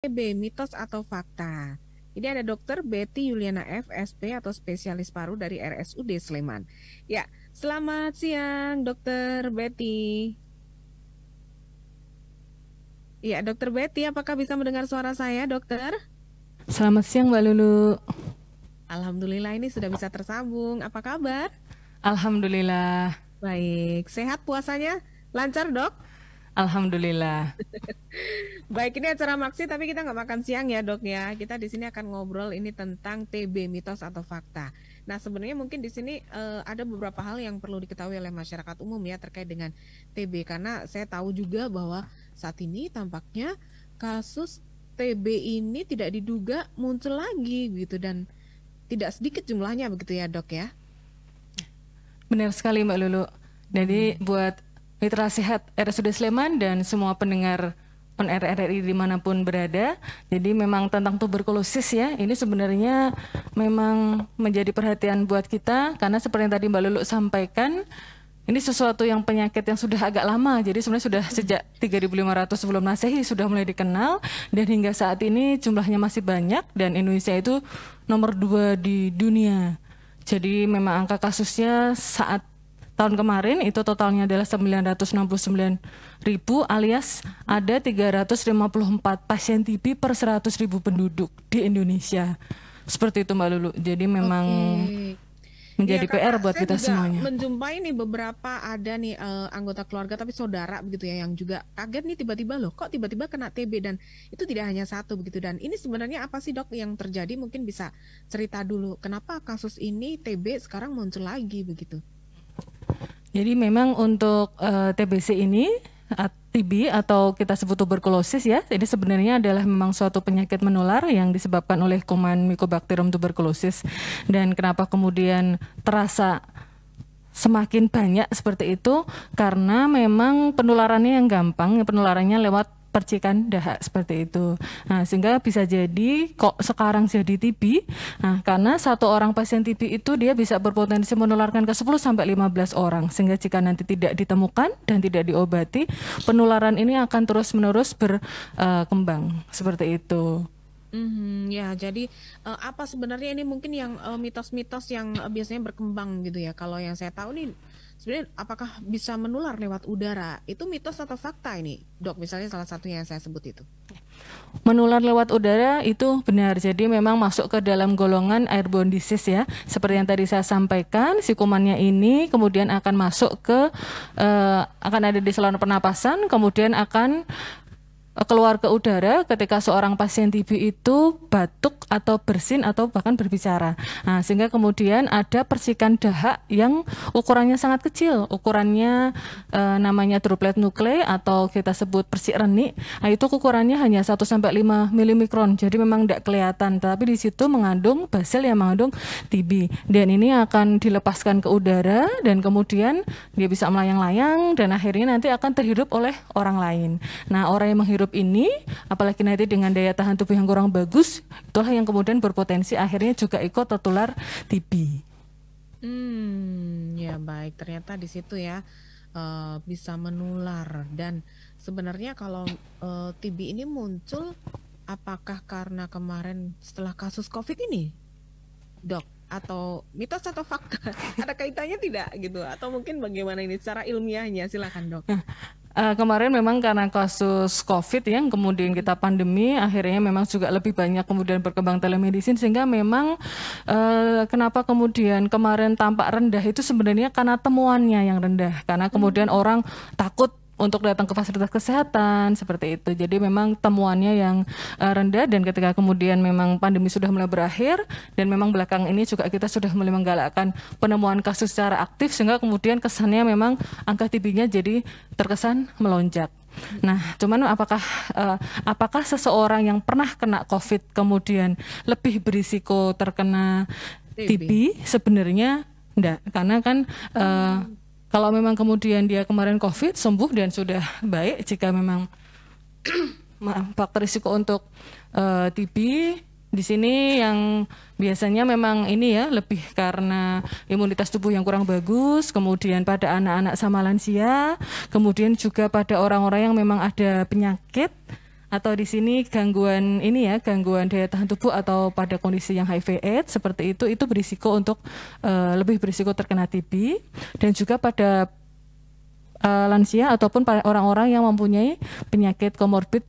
TB, mitos atau fakta. Ini ada Dokter Betty Yuliana FSP atau spesialis paru dari RSUD Sleman. Ya, selamat siang Dokter Betty. Ya, Dokter Betty, apakah bisa mendengar suara saya, Dokter? Selamat siang Mbak Lulu. Alhamdulillah ini sudah bisa tersambung. Apa kabar? Alhamdulillah. Baik, sehat puasanya? Lancar, Dok? Alhamdulillah. Baik, ini acara maksi tapi kita nggak makan siang ya dok ya. Kita di sini akan ngobrol ini tentang TB, mitos atau fakta. Nah sebenarnya mungkin di sini ada beberapa hal yang perlu diketahui oleh masyarakat umum ya terkait dengan TB. Karena saya tahu juga bahwa saat ini tampaknya kasus TB ini tidak diduga muncul lagi gitu dan tidak sedikit jumlahnya begitu ya dok ya. Benar sekali Mbak Lulu. Jadi buat mitra sehat RSUD Sleman dan semua pendengar RRI dimanapun berada, jadi memang tentang tuberkulosis ya, ini sebenarnya memang menjadi perhatian buat kita karena seperti yang tadi Mbak Lulu sampaikan, ini sesuatu yang penyakit yang sudah agak lama, jadi sebenarnya sudah sejak 3.500 sebelum Masehi sudah mulai dikenal dan hingga saat ini jumlahnya masih banyak dan Indonesia itu nomor 2 di dunia. Jadi memang angka kasusnya saat tahun kemarin itu totalnya adalah 969.000 alias ada 354 pasien TB per 100.000 penduduk di Indonesia. Seperti itu Mbak Lulu. Jadi memang menjadi Iya, PR Kakak, buat saya kita juga semuanya. menjumpai nih beberapa ada nih anggota keluarga tapi saudara begitu ya yang juga kaget nih tiba-tiba loh kok tiba-tiba kena TB dan itu tidak hanya satu begitu dan ini sebenarnya apa sih dok yang terjadi mungkin bisa cerita dulu kenapa kasus ini TB sekarang muncul lagi begitu. Jadi memang untuk TBC ini TB atau kita sebut tuberkulosis ya, ini sebenarnya adalah memang suatu penyakit menular yang disebabkan oleh kuman Mycobacterium tuberculosis. Dan kenapa kemudian terasa semakin banyak seperti itu? Karena memang penularannya yang gampang, penularannya lewat percikan dahak seperti itu. Nah, sehingga bisa jadi kok sekarang jadi TB. Nah, karena satu orang pasien TB itu dia bisa berpotensi menularkan ke 10 sampai 15 orang. Sehingga jika nanti tidak ditemukan dan tidak diobati, penularan ini akan terus-menerus berkembang seperti itu. Ya, jadi apa sebenarnya ini mungkin yang mitos-mitos yang biasanya berkembang gitu ya. Kalau yang saya tahu nih sebenarnya apakah bisa menular lewat udara? Itu mitos atau fakta ini, Dok? Misalnya salah satunya yang saya sebut itu. Menular lewat udara itu benar. Jadi memang masuk ke dalam golongan airborne disease ya. Seperti yang tadi saya sampaikan, si kumannya ini kemudian akan masuk ke akan ada di saluran pernapasan, kemudian akan keluar ke udara ketika seorang pasien TB itu batuk atau bersin atau bahkan berbicara. Nah, sehingga kemudian ada percikan dahak yang ukurannya sangat kecil, ukurannya namanya droplet nuklei atau kita sebut persik renik. Nah, itu ukurannya hanya 1 sampai 5 milimikron. Jadi memang tidak kelihatan, tapi di situ mengandung basil yang mengandung TB. Dan ini akan dilepaskan ke udara dan kemudian dia bisa melayang-layang dan akhirnya nanti akan terhirup oleh orang lain. Nah, orang yang menghirup ini, apalagi nanti dengan daya tahan tubuh yang kurang bagus, itulah yang kemudian berpotensi akhirnya juga ikut tertular TB. Ya baik. Ternyata di situ ya bisa menular dan sebenarnya kalau TB ini muncul, apakah karena kemarin setelah kasus COVID ini, Dok? Atau mitos atau fakta? Ada kaitannya tidak gitu? Atau mungkin bagaimana ini secara ilmiahnya? Silakan, Dok. Kemarin memang karena kasus COVID yang kemudian kita pandemi, akhirnya memang juga lebih banyak kemudian berkembang telemedicine sehingga memang kenapa kemudian kemarin tampak rendah itu sebenarnya karena temuannya yang rendah, karena kemudian orang takut untuk datang ke fasilitas kesehatan seperti itu. Jadi memang temuannya yang rendah dan ketika kemudian memang pandemi sudah mulai berakhir dan memang belakang ini juga kita sudah mulai menggalakkan penemuan kasus secara aktif sehingga kemudian kesannya memang angka TB-nya jadi terkesan melonjak. Nah, cuman apakah seseorang yang pernah kena COVID kemudian lebih berisiko terkena TB? Sebenarnya enggak, karena kan kalau memang kemudian dia kemarin COVID sembuh dan sudah baik, jika memang faktor risiko untuk TB di sini yang biasanya memang ini ya lebih karena imunitas tubuh yang kurang bagus, kemudian pada anak-anak sama lansia, kemudian juga pada orang-orang yang memang ada penyakit atau di sini gangguan ini ya, gangguan daya tahan tubuh atau pada kondisi yang HIV/AIDS seperti itu berisiko untuk lebih berisiko terkena TB. Dan juga pada lansia ataupun pada orang-orang yang mempunyai penyakit komorbid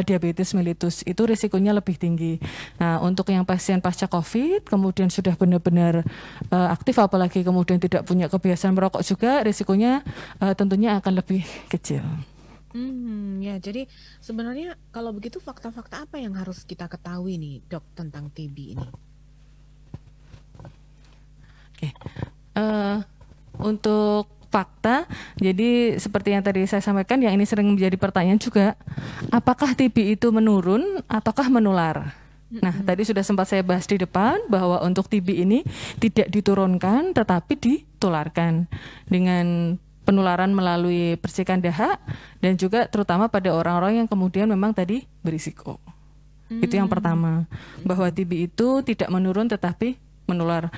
diabetes mellitus, itu risikonya lebih tinggi. Nah, untuk yang pasien pasca COVID kemudian sudah benar-benar aktif, apalagi kemudian tidak punya kebiasaan merokok juga, risikonya tentunya akan lebih kecil. Ya, jadi sebenarnya kalau begitu fakta-fakta apa yang harus kita ketahui nih, Dok, tentang TB ini? Oke. Untuk fakta, jadi seperti yang tadi saya sampaikan, yang ini sering menjadi pertanyaan juga, apakah TB itu menurun ataukah menular? Nah, tadi sudah sempat saya bahas di depan bahwa untuk TB ini tidak diturunkan tetapi ditularkan dengan penularan melalui percikan dahak dan juga terutama pada orang-orang yang kemudian memang tadi berisiko. Itu yang pertama, bahwa TB itu tidak menurun tetapi menular.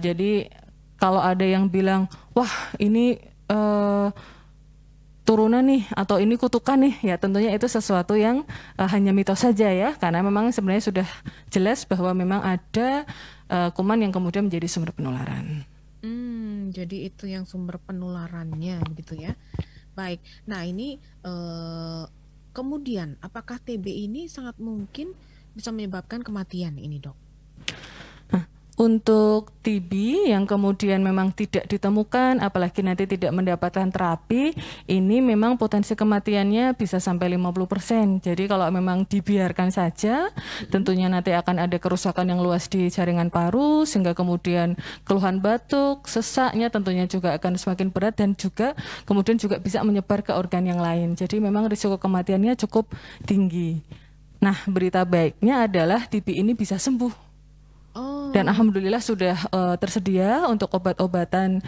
Jadi kalau ada yang bilang, wah ini turunan nih atau ini kutukan nih, ya tentunya itu sesuatu yang hanya mitos saja ya, karena memang sebenarnya sudah jelas bahwa memang ada kuman yang kemudian menjadi sumber penularan. Jadi itu yang sumber penularannya begitu ya. Baik, nah ini kemudian apakah TB ini sangat mungkin bisa menyebabkan kematian ini, Dok? Untuk TB yang kemudian memang tidak ditemukan, apalagi nanti tidak mendapatkan terapi, ini memang potensi kematiannya bisa sampai 50%. Jadi kalau memang dibiarkan saja, tentunya nanti akan ada kerusakan yang luas di jaringan paru, sehingga kemudian keluhan batuk, sesaknya tentunya juga akan semakin berat dan juga kemudian juga bisa menyebar ke organ yang lain. Jadi memang risiko kematiannya cukup tinggi. Nah, berita baiknya adalah TB ini bisa sembuh. Dan alhamdulillah sudah tersedia untuk obat-obatan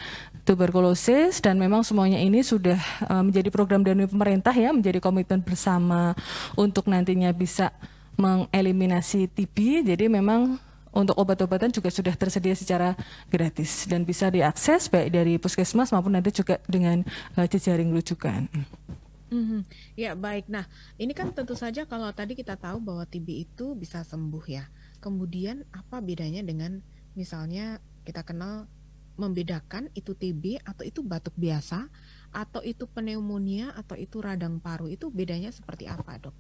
tuberkulosis, dan memang semuanya ini sudah menjadi program dari pemerintah ya, menjadi komitmen bersama untuk nantinya bisa mengeliminasi TB. Jadi memang untuk obat-obatan juga sudah tersedia secara gratis dan bisa diakses baik dari puskesmas maupun nanti juga dengan jejaring rujukan. Ya baik, nah ini kan tentu saja kalau tadi kita tahu bahwa TB itu bisa sembuh ya. Kemudian apa bedanya dengan misalnya kita kenal, membedakan itu TB atau itu batuk biasa atau itu pneumonia atau itu radang paru, itu bedanya seperti apa, Dok?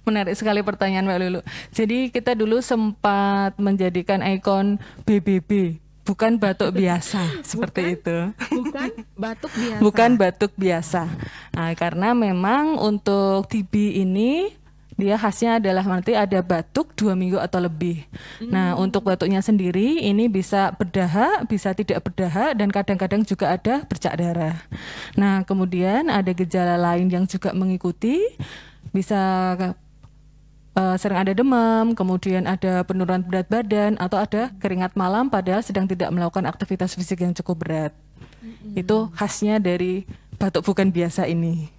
Menarik sekali pertanyaan Mbak Lulu. Jadi kita dulu sempat menjadikan ikon BBB, bukan batuk biasa seperti itu. Bukan batuk biasa. Bukan batuk biasa. Nah, karena memang untuk TB ini dia khasnya adalah nanti ada batuk 2 minggu atau lebih. Nah, untuk batuknya sendiri ini bisa berdahak, bisa tidak berdahak, dan kadang-kadang juga ada bercak darah. Nah, kemudian ada gejala lain yang juga mengikuti, bisa sering ada demam, kemudian ada penurunan berat badan, atau ada keringat malam padahal sedang tidak melakukan aktivitas fisik yang cukup berat. Itu khasnya dari batuk bukan biasa ini.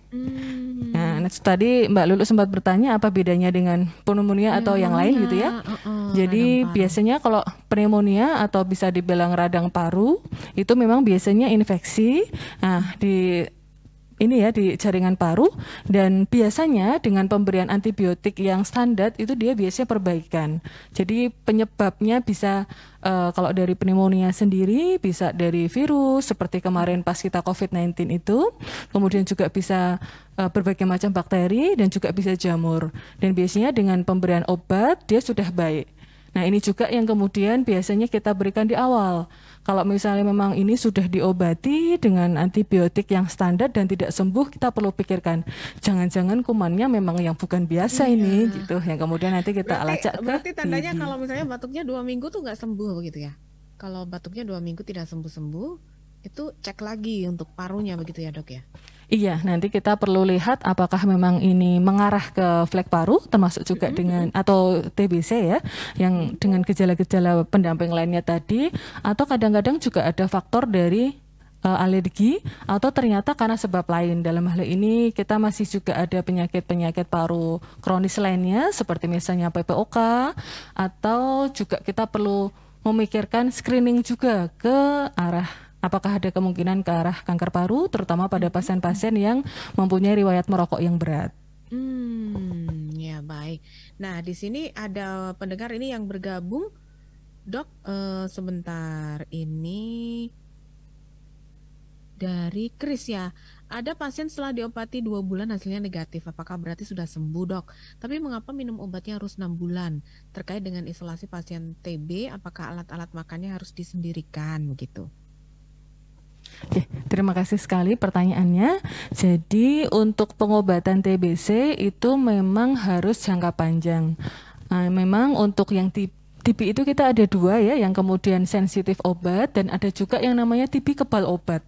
Nah, tadi Mbak Lulu sempat bertanya apa bedanya dengan pneumonia atau yang lain gitu ya. Jadi biasanya kalau pneumonia atau bisa dibilang radang paru itu memang biasanya infeksi. Nah, di jaringan paru, dan biasanya dengan pemberian antibiotik yang standar itu dia biasanya perbaikan. Jadi penyebabnya bisa kalau dari pneumonia sendiri bisa dari virus seperti kemarin pas kita COVID-19 itu, kemudian juga bisa berbagai macam bakteri dan juga bisa jamur. Dan biasanya dengan pemberian obat dia sudah baik. Nah, ini juga yang kemudian biasanya kita berikan di awal. Kalau misalnya memang ini sudah diobati dengan antibiotik yang standar dan tidak sembuh, kita perlu pikirkan, jangan-jangan kumannya memang yang bukan biasa ini, gitu. Yang kemudian nanti kita lacak ke berarti tandanya TB. kalau misalnya batuknya 2 minggu tuh nggak sembuh begitu ya? Kalau batuknya 2 minggu tidak sembuh-sembuh, itu cek lagi untuk parunya begitu ya, Dok ya? Iya, nanti kita perlu lihat apakah memang ini mengarah ke flek paru, termasuk juga dengan atau TBC ya, yang dengan gejala-gejala pendamping lainnya tadi, atau kadang-kadang juga ada faktor dari alergi atau ternyata karena sebab lain. Dalam hal ini kita masih juga ada penyakit-penyakit paru kronis lainnya seperti misalnya PPOK, atau juga kita perlu memikirkan screening juga ke arah apakah ada kemungkinan ke arah kanker paru, terutama pada pasien-pasien yang mempunyai riwayat merokok yang berat. Ya baik. Nah, di sini ada pendengar ini yang bergabung, Dok. Sebentar, ini dari Kris ya. Ada pasien setelah diobati 2 bulan hasilnya negatif. Apakah berarti sudah sembuh, Dok? Tapi mengapa minum obatnya harus 6 bulan? Terkait dengan isolasi pasien TB, apakah alat-alat makannya harus disendirikan begitu? Oke, terima kasih sekali pertanyaannya. Jadi untuk pengobatan TBC itu memang harus jangka panjang. Memang untuk yang TB itu kita ada dua ya, yang kemudian sensitif obat dan ada juga yang namanya TB kebal obat.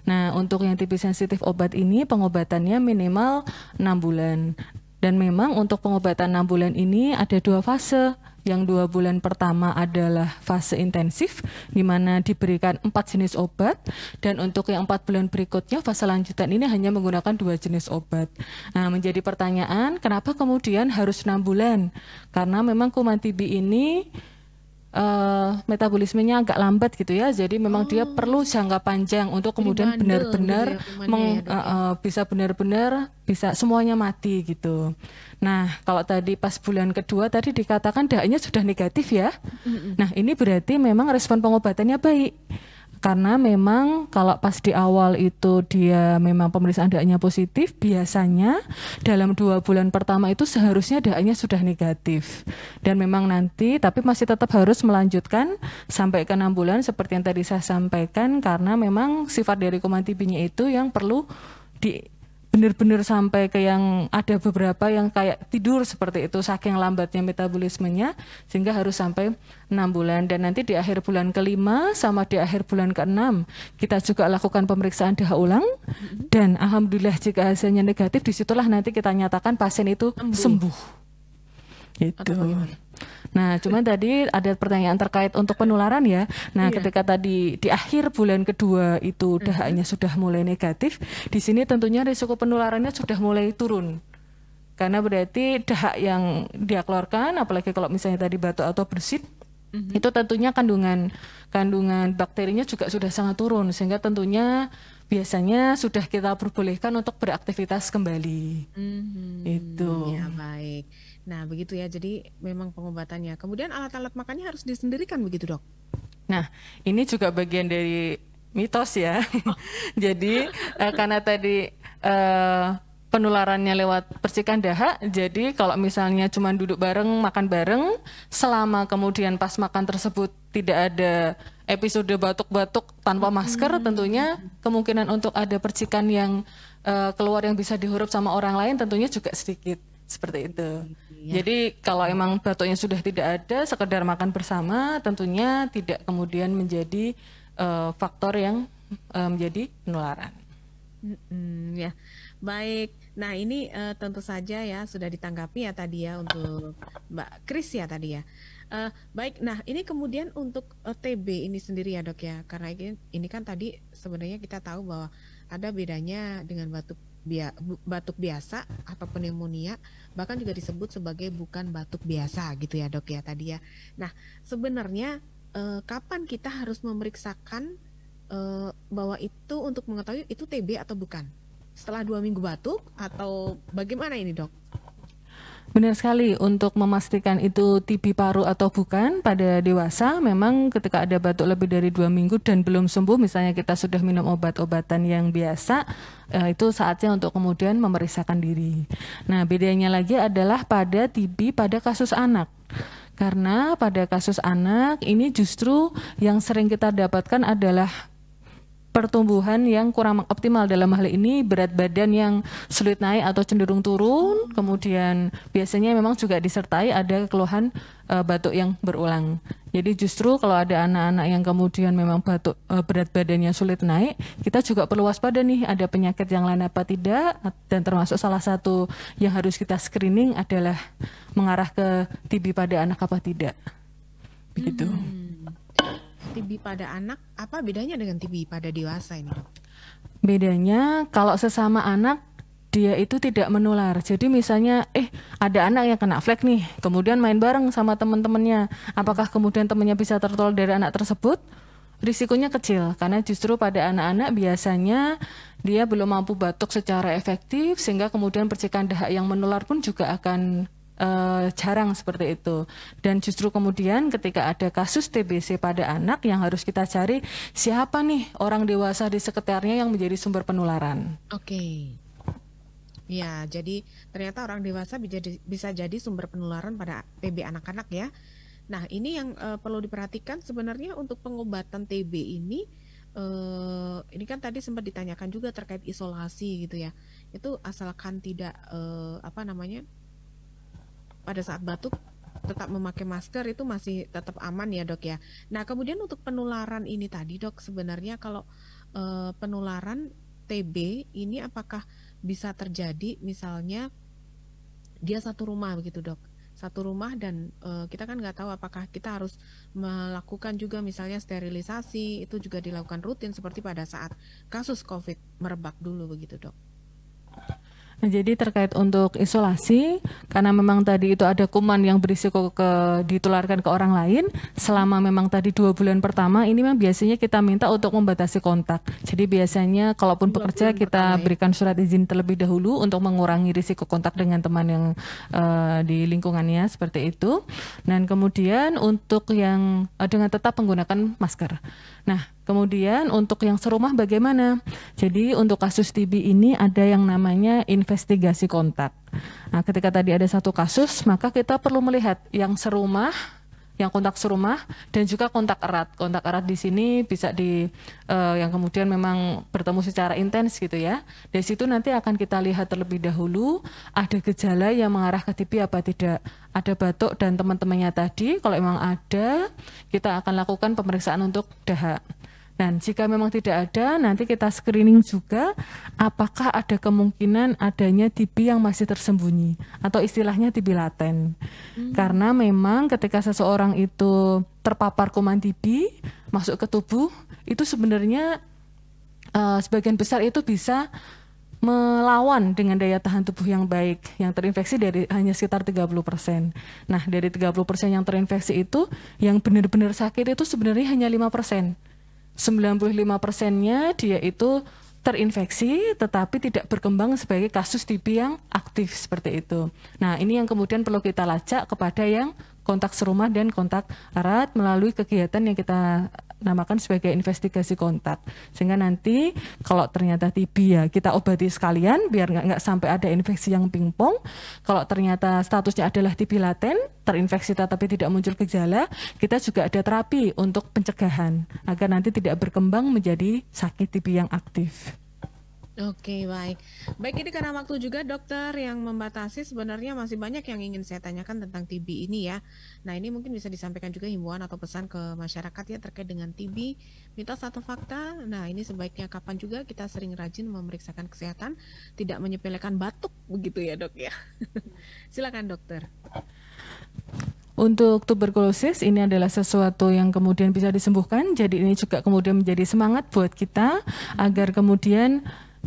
Nah, untuk yang TB sensitif obat ini pengobatannya minimal 6 bulan. Dan memang untuk pengobatan 6 bulan ini ada 2 fase. Yang 2 bulan pertama adalah fase intensif, di mana diberikan 4 jenis obat. Dan untuk yang 4 bulan berikutnya, fase lanjutan ini hanya menggunakan 2 jenis obat. Nah, menjadi pertanyaan, kenapa kemudian harus 6 bulan? Karena memang kuman TB ini metabolismenya agak lambat gitu ya, jadi memang dia perlu jangka panjang untuk kemudian benar-benar bisa benar-benar bisa semuanya mati gitu. Nah, kalau tadi pas bulan kedua tadi dikatakan dahaknya sudah negatif ya. Nah, ini berarti memang respon pengobatannya baik. Karena memang kalau pas di awal itu dia memang pemeriksaan dahaknya positif, biasanya dalam 2 bulan pertama itu seharusnya dahaknya sudah negatif. Dan memang nanti, tapi masih tetap harus melanjutkan sampai ke 6 bulan seperti yang tadi saya sampaikan, karena memang sifat dari kuman TB-nya itu yang perlu benar-benar sampai ke yang ada beberapa yang kayak tidur seperti itu saking lambatnya metabolismenya, sehingga harus sampai 6 bulan. Dan nanti di akhir bulan ke-5 sama di akhir bulan ke-6 kita juga lakukan pemeriksaan dahak ulang, dan alhamdulillah jika hasilnya negatif, disitulah nanti kita nyatakan pasien itu sembuh gitu. Nah, cuman tadi ada pertanyaan terkait untuk penularan ya. Nah, ketika tadi di akhir bulan kedua itu dahaknya sudah mulai negatif, di sini tentunya risiko penularannya sudah mulai turun. Karena berarti dahak yang dia keluarkan, apalagi kalau misalnya tadi batuk atau bersin, itu tentunya kandungan bakterinya juga sudah sangat turun, sehingga tentunya biasanya sudah kita perbolehkan untuk beraktivitas kembali. Itu. Ya, baik. Nah, begitu ya. Jadi memang pengobatannya. Kemudian alat-alat makannya harus disendirikan begitu, Dok? Nah, ini juga bagian dari mitos ya. Jadi karena tadi penularannya lewat percikan dahak, jadi kalau misalnya cuma duduk bareng, makan bareng, selama kemudian pas makan tersebut tidak ada episode batuk-batuk tanpa masker, tentunya kemungkinan untuk ada percikan yang keluar yang bisa dihirup sama orang lain tentunya juga sedikit. Seperti itu. Jadi kalau emang batuknya sudah tidak ada, sekedar makan bersama, tentunya tidak kemudian menjadi faktor yang menjadi penularan. Ya, baik. Nah, ini tentu saja ya sudah ditanggapi ya tadi ya untuk Mbak Kris ya tadi ya. Baik. Nah, ini kemudian untuk TB ini sendiri ya, Dok ya. Karena ini kan tadi sebenarnya kita tahu bahwa ada bedanya dengan batuk biasa atau pneumonia, bahkan juga disebut sebagai bukan batuk biasa gitu ya, Dok ya tadi ya. Nah, sebenarnya kapan kita harus memeriksakan bahwa itu untuk mengetahui itu TB atau bukan? Setelah 2 minggu batuk atau bagaimana ini, Dok? Benar sekali, untuk memastikan itu TB paru atau bukan pada dewasa, memang ketika ada batuk lebih dari 2 minggu dan belum sembuh, misalnya kita sudah minum obat-obatan yang biasa, itu saatnya untuk kemudian memeriksakan diri. Nah, bedanya lagi adalah pada TB pada kasus anak. Karena pada kasus anak ini justru yang sering kita dapatkan adalah pertumbuhan yang kurang optimal, dalam hal ini berat badan yang sulit naik atau cenderung turun, kemudian biasanya memang juga disertai ada keluhan batuk yang berulang. Jadi justru kalau ada anak-anak yang kemudian memang batuk berat badannya sulit naik, kita juga perlu waspada nih, ada penyakit yang lain apa tidak, dan termasuk salah satu yang harus kita screening adalah mengarah ke TB pada anak apa tidak. Begitu. TB pada anak, apa bedanya dengan TB pada dewasa ini, Dok? Bedanya kalau sesama anak dia itu tidak menular. Jadi misalnya ada anak yang kena flek nih, kemudian main bareng sama teman-temannya. Apakah kemudian temannya bisa tertular dari anak tersebut? risikonya kecil karena justru pada anak-anak biasanya dia belum mampu batuk secara efektif sehingga kemudian percikan dahak yang menular pun juga akan jarang seperti itu. Dan justru kemudian ketika ada kasus TBC pada anak yang harus kita cari siapa nih orang dewasa di sekitarnya yang menjadi sumber penularan. Oke. Ya, jadi ternyata orang dewasa bisa jadi sumber penularan pada TB anak-anak ya. Nah, ini yang perlu diperhatikan sebenarnya untuk pengobatan TB ini kan tadi sempat ditanyakan juga terkait isolasi gitu ya. Itu asalkan tidak pada saat batuk tetap memakai masker itu masih tetap aman ya dok ya. Nah kemudian untuk penularan ini tadi dok sebenarnya kalau penularan TB ini apakah bisa terjadi misalnya dia satu rumah begitu dok, satu rumah dan kita kan nggak tahu apakah kita harus melakukan juga misalnya sterilisasi itu juga dilakukan rutin seperti pada saat kasus COVID merebak dulu begitu dok. Nah, jadi terkait untuk isolasi, karena memang tadi itu ada kuman yang berisiko ditularkan ke orang lain, selama memang tadi 2 bulan pertama, ini memang biasanya kita minta untuk membatasi kontak. Jadi biasanya kalaupun bekerja kita berikan surat izin terlebih dahulu untuk mengurangi risiko kontak dengan teman yang di lingkungannya, seperti itu. Dan kemudian untuk yang dengan tetap menggunakan masker. Nah, kemudian untuk yang serumah bagaimana? Jadi untuk kasus TB ini ada yang namanya investigasi kontak. Nah, ketika tadi ada satu kasus, maka kita perlu melihat yang serumah, yang kontak serumah dan juga kontak erat. Kontak erat di sini bisa yang kemudian memang bertemu secara intens gitu ya. Dari situ nanti akan kita lihat terlebih dahulu ada gejala yang mengarah ke TB apa tidak. Ada batuk dan teman-temannya tadi, kalau memang ada, kita akan lakukan pemeriksaan untuk dahak. Dan jika memang tidak ada, nanti kita screening juga apakah ada kemungkinan adanya TB yang masih tersembunyi atau istilahnya TB laten. Karena memang ketika seseorang itu terpapar kuman TB masuk ke tubuh, itu sebenarnya sebagian besar itu bisa melawan dengan daya tahan tubuh yang baik. Yang terinfeksi hanya sekitar 30%. Nah, dari 30% yang terinfeksi itu, yang benar-benar sakit itu sebenarnya hanya 5%. 95%-nya dia itu terinfeksi tetapi tidak berkembang sebagai kasus TB yang aktif seperti itu. Nah, ini yang kemudian perlu kita lacak kepada yang kontak serumah dan kontak erat melalui kegiatan yang kita namakan sebagai investigasi kontak. Sehingga nanti kalau ternyata TB ya kita obati sekalian biar nggak sampai ada infeksi yang pingpong. Kalau ternyata statusnya adalah TB laten, terinfeksi tetapi tidak muncul gejala, kita juga ada terapi untuk pencegahan agar nanti tidak berkembang menjadi sakit TB yang aktif. Oke, baik. Baik, ini karena waktu juga dokter yang membatasi, sebenarnya masih banyak yang ingin saya tanyakan tentang TB ini ya. Nah, ini mungkin bisa disampaikan juga himbauan atau pesan ke masyarakat ya terkait dengan TB, mitos atau fakta. Nah, ini sebaiknya kapan juga kita sering rajin memeriksakan kesehatan, tidak menyepelekan batuk begitu ya dok ya. Silakan dokter. Untuk tuberkulosis ini adalah sesuatu yang kemudian bisa disembuhkan, jadi ini juga kemudian menjadi semangat buat kita agar kemudian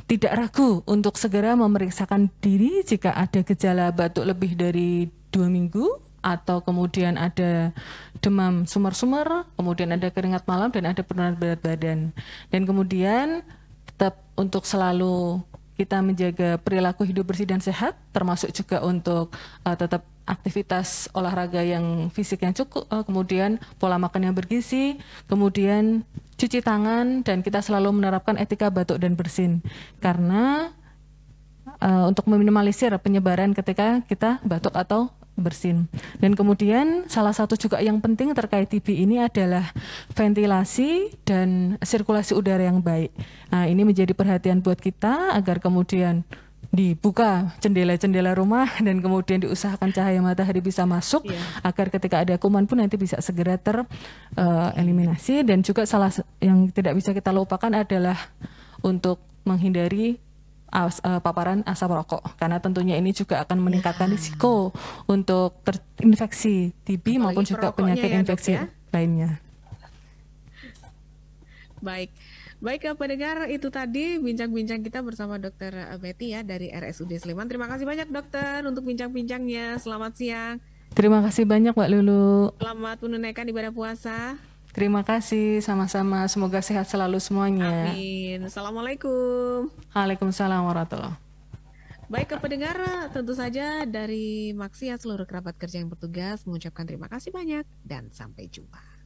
tidak ragu untuk segera memeriksakan diri jika ada gejala batuk lebih dari 2 minggu atau kemudian ada demam sumber-sumber, kemudian ada keringat malam dan ada penurunan berat badan. Dan kemudian tetap untuk selalu kita menjaga perilaku hidup bersih dan sehat, termasuk juga untuk tetap aktivitas olahraga yang fisik yang cukup, kemudian pola makan yang bergizi, kemudian cuci tangan, dan kita selalu menerapkan etika batuk dan bersin. Karena untuk meminimalisir penyebaran ketika kita batuk atau bersin. Dan kemudian salah satu juga yang penting terkait TB ini adalah ventilasi dan sirkulasi udara yang baik. Nah, ini menjadi perhatian buat kita agar kemudian dibuka jendela-jendela rumah dan kemudian diusahakan cahaya matahari bisa masuk agar ketika ada kuman pun nanti bisa segera tereliminasi. Dan juga salah yang tidak bisa kita lupakan adalah untuk menghindari paparan asap rokok karena tentunya ini juga akan meningkatkan risiko untuk terinfeksi TB maupun juga penyakit infeksi lainnya. Baik. Baik pendengar, itu tadi bincang-bincang kita bersama Dr. Betty ya dari RSUD Sleman. Terima kasih banyak dokter untuk bincang-bincangnya. Selamat siang. Terima kasih banyak Mbak Lulu. Selamat menunaikan ibadah puasa. Terima kasih, sama-sama. Semoga sehat selalu semuanya. Amin. Assalamualaikum. Waalaikumsalam warahmatullahi wabarakatuh. Baik ke pendengar, tentu saja dari Maksiat seluruh kerabat kerja yang bertugas mengucapkan terima kasih banyak dan sampai jumpa.